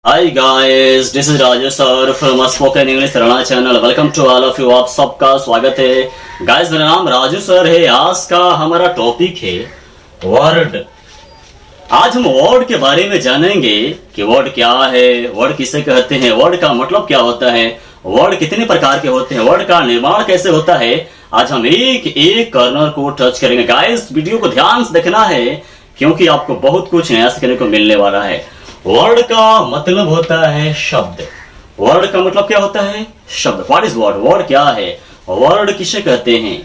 Hi guys, this is Rajesh sir from Spoken English Tarana channel. Welcome to all of you. आप सबका स्वागत है guys. मेरा नाम राजू सर है। आज का हमारा टॉपिक है वर्ड। आज हम वर्ड के बारे में जानेंगे कि वर्ड क्या है, वर्ड किसे कहते हैं, वर्ड का मतलब क्या होता है, वर्ड कितने प्रकार के होते हैं, वर्ड का निर्माण कैसे होता है। आज हम एक एक कॉर्नर को टच करेंगे गाइस। वीडियो को ध्यान से देखना है क्योंकि आपको बहुत कुछ नया सीखने को मिलने वाला है। वर्ड का मतलब होता है शब्द। वर्ड का मतलब क्या होता है? शब्द। What is word? वर्ड क्या है? वर्ड किसे कहते हैं?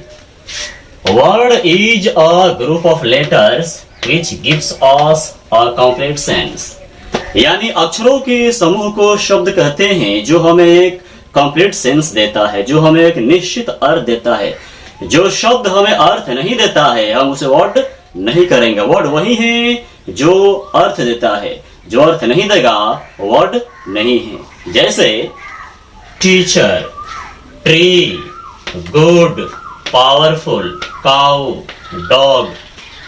Word is a group of letters which gives us a complete sense. यानी अक्षरों के समूह को शब्द कहते हैं जो हमें एक कंप्लीट सेंस देता है, जो हमें एक निश्चित अर्थ देता है। जो शब्द हमें अर्थ नहीं देता है हम उसे वर्ड नहीं करेंगे। वर्ड वही है जो अर्थ देता है, जो अर्थ नहीं देगा वर्ड नहीं है। जैसे teacher, tree, good, powerful, cow, dog,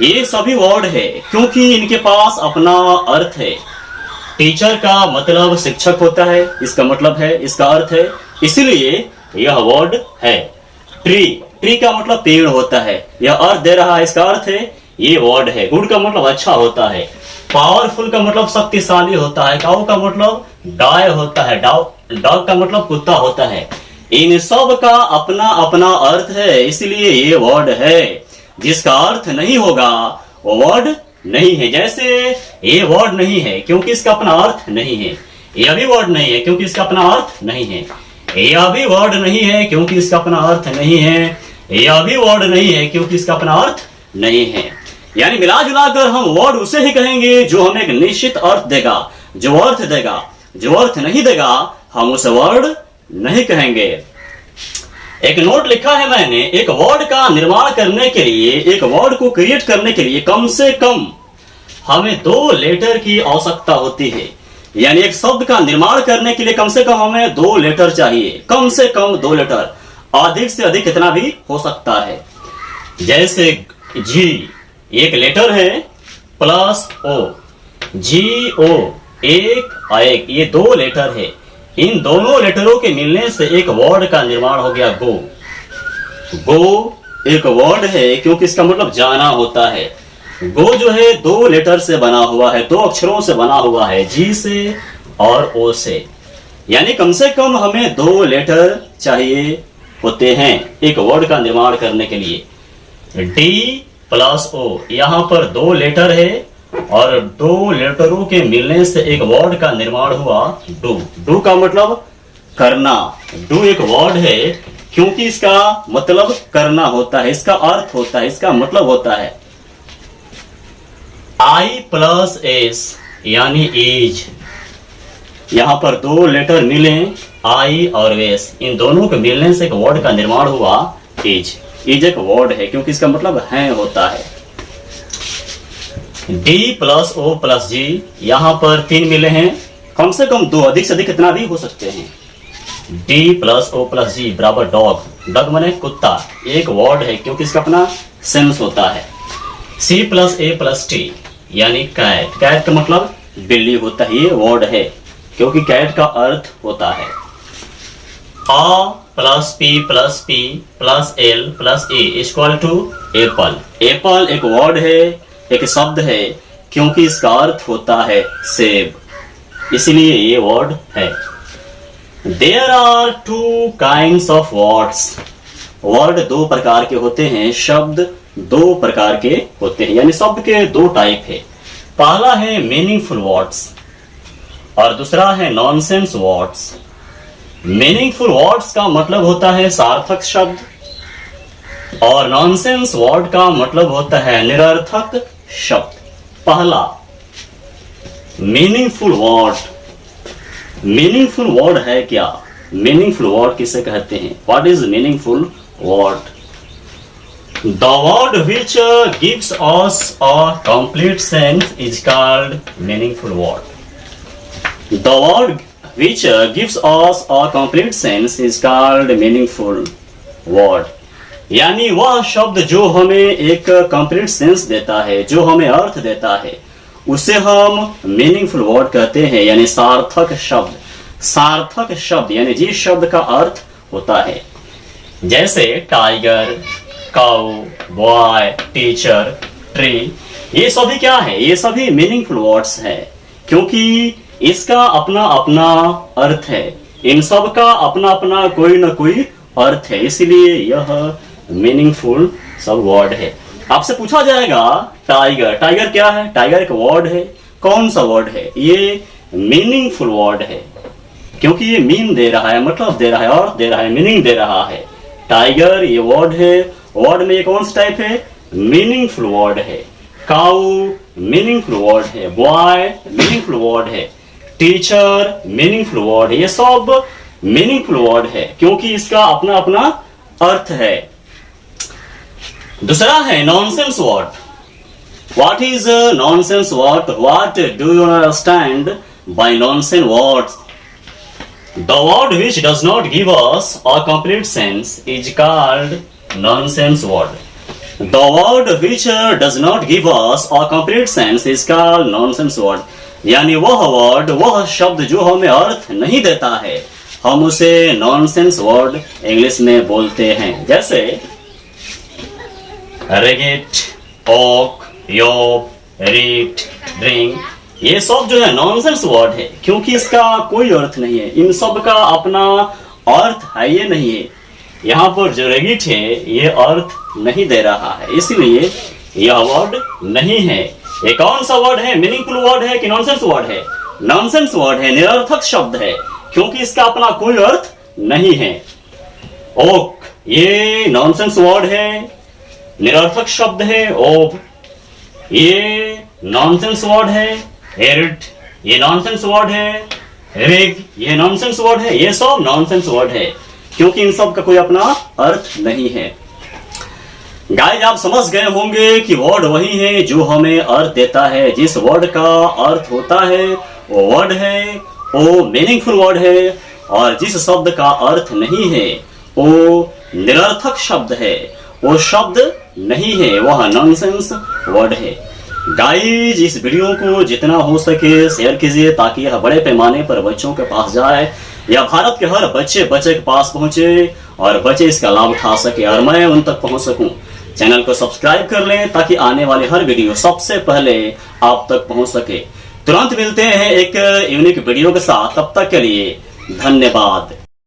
ये सभी वर्ड है क्योंकि इनके पास अपना अर्थ है। टीचर का मतलब शिक्षक होता है, इसका मतलब है, इसका अर्थ है, इसलिए यह वर्ड है। ट्री का मतलब पेड़ होता है, यह अर्थ दे रहा है, इसका अर्थ है, ये वर्ड है। गुड का मतलब अच्छा होता है, पावरफुल का मतलब शक्तिशाली होता है, काऊ का मतलब गाय होता है, डॉग का मतलब कुत्ता होता है। इन सब का अपना अपना अर्थ है, इसलिए ये वर्ड है। जिसका अर्थ नहीं होगा वो वर्ड नहीं है। जैसे ये वर्ड नहीं है क्योंकि इसका अपना अर्थ नहीं है, यह भी वर्ड नहीं है क्योंकि इसका अपना अर्थ नहीं है, यह भी वर्ड नहीं है क्योंकि इसका अपना अर्थ नहीं है, यह भी वर्ड नहीं है क्योंकि इसका अपना अर्थ नहीं है। यानी मिला जुला कर हम वर्ड उसे ही कहेंगे जो हमें एक निश्चित अर्थ देगा, जो अर्थ देगा। जो अर्थ नहीं देगा हम उसे वर्ड नहीं कहेंगे। एक नोट लिखा है मैंने, एक वर्ड का निर्माण करने के लिए, एक वर्ड को क्रिएट करने के लिए कम से कम हमें 2 लेटर की आवश्यकता होती है। यानी एक शब्द का निर्माण करने के लिए कम से कम हमें 2 लेटर चाहिए, कम से कम 2 लेटर, अधिक से अधिक कितना भी हो सकता है। जैसे जी एक लेटर है प्लस ओ, जी ओ, एक, ये 2 लेटर है। इन दोनों लेटरों के मिलने से एक वर्ड का निर्माण हो गया गो। गो एक वर्ड है क्योंकि इसका मतलब जाना होता है। गो जो है 2 लेटर से बना हुआ है, 2 अक्षरों से बना हुआ है, जी से और ओ से। यानी कम से कम हमें 2 लेटर चाहिए होते हैं एक वर्ड का निर्माण करने के लिए। डी प्लस ओ, यहां पर 2 लेटर है और 2 लेटरों के मिलने से एक वर्ड का निर्माण हुआ डू। डू का मतलब करना। डू एक वर्ड है क्योंकि इसका मतलब करना होता है, इसका अर्थ होता है, इसका मतलब होता है। आई प्लस एस यानी इज, यहां पर 2 लेटर मिले आई और एस, इन दोनों के मिलने से एक वर्ड का निर्माण हुआ इज। इज एक वर्ड है क्योंकि इसका मतलब है होता है। डी प्लस ओ प्लस जी, यहां पर 3 मिले हैं, कम से कम 2, अधिक से अधिक कितना भी हो सकते हैं। डी प्लस ओ प्लस जी बराबर डॉग। डॉग माने कुत्ता, एक वर्ड है क्योंकि इसका अपना सेंस होता है। सी प्लस ए प्लस टी यानी कैट। कैट का मतलब बिल्ली होता है, ये वर्ड है क्योंकि कैट का अर्थ होता है। A plus P plus L plus A equal to apple. Apple एक वर्ड है, एक शब्द है क्योंकि इसका अर्थ होता है सेब, इसलिए ये वर्ड है। There are 2 kinds of words. Word 2 प्रकार के होते हैं, शब्द 2 प्रकार के होते हैं, यानी शब्द के 2 टाइप है। पहला है मीनिंगफुल वर्ड्स और दूसरा है नॉनसेंस वर्ड्स। मीनिंगफुल वर्ड्स का मतलब होता है सार्थक शब्द और नॉनसेंस वर्ड का मतलब होता है निरर्थक शब्द। पहला मीनिंगफुल वर्ड। मीनिंगफुल वर्ड है क्या? मीनिंगफुल वर्ड किसे कहते हैं? What is meaningful word? The word which gives us a complete sense is called meaningful word. The word which gives us a complete sense is called meaningful word. यानी वह शब्द जो हमें एक कंप्लीट सेंस देता है, जो हमें अर्थ देता है, उसे हम मीनिंगफुल वर्ड कहते हैं, यानी सार्थक शब्द। सार्थक शब्द यानी जिस शब्द का अर्थ होता है, जैसे टाइगर, काऊ, बॉय, टीचर, ट्री, ये सभी क्या है? ये सभी मीनिंगफुल वर्ड्स है, क्योंकि इसका अपना अपना अर्थ है। इन सब का अपना अपना कोई ना कोई अर्थ है, इसलिए यह मीनिंगफुल सब वर्ड है। आपसे पूछा जाएगा टाइगर, टाइगर क्या है? टाइगर एक वर्ड है। कौन सा वर्ड है? ये मीनिंगफुल वर्ड है, क्योंकि ये मीन दे रहा है, मतलब दे रहा है, अर्थ दे रहा है, मीनिंग दे रहा है। टाइगर ये वर्ड है, वर्ड में ये कौन सा टाइप है? मीनिंगफुल वर्ड है। काऊ मीनिंगफुल वर्ड है, बॉय मीनिंगफुल वर्ड है, टीचर मीनिंगफुल वर्ड है। ये सब मीनिंगफुल वर्ड है, क्योंकि इसका अपना अपना अर्थ है। दूसरा है nonsense word. What is nonsense word? What do you understand by nonsense words? The word which does not give us a complete sense is called nonsense word. The word which does not give us a complete sense is called nonsense word. यानी वह word, वह शब्द जो हमें अर्थ नहीं देता है, हम उसे नॉनसेंस वर्ड इंग्लिश में बोलते हैं। जैसे रिगेट, ओक, योप, रीट, ड्रिंक, ये सब जो है नॉनसेंस वर्ड है, क्योंकि इसका कोई अर्थ नहीं है। इन सब का अपना अर्थ है ये नहीं है। यहाँ पर जो रेगिट है ये अर्थ नहीं दे रहा है, इसलिए यह वर्ड नहीं है। ये कौन सा वर्ड है? मीनिंगफुल वर्ड है कि नॉनसेंस वर्ड है? नॉनसेंस वर्ड है, निरर्थक शब्द है, क्योंकि इसका अपना कोई अर्थ नहीं है। ओक ये नॉनसेंस वर्ड है, निरर्थक शब्द है। ओप ये नॉनसेंस वर्ड है। एरिट ये नॉनसेंस वर्ड है। रिग ये नॉनसेंस वर्ड है। ये सब नॉनसेंस वर्ड है, क्योंकि इन सब का कोई अपना अर्थ नहीं है। गाइस आप समझ गए होंगे कि वर्ड वही है जो हमें अर्थ देता है। जिस वर्ड का अर्थ होता है वो वर्ड है, वो मीनिंगफुल वर्ड है, और जिस शब्द का अर्थ नहीं है वो निरर्थक शब्द है, वो शब्द नहीं है, वह नॉनसेंस वर्ड है। गाइज इस वीडियो को जितना हो सके शेयर कीजिए, ताकि यह बड़े पैमाने पर बच्चों के पास जाए, या भारत के हर बच्चे के पास पहुंचे और बच्चे इसका लाभ उठा सके और मैं उन तक पहुंच सकूं। चैनल को सब्सक्राइब कर लें ताकि आने वाले हर वीडियो सबसे पहले आप तक पहुंच सके। तुरंत मिलते हैं एक यूनिक वीडियो के साथ, तब तक के लिए धन्यवाद।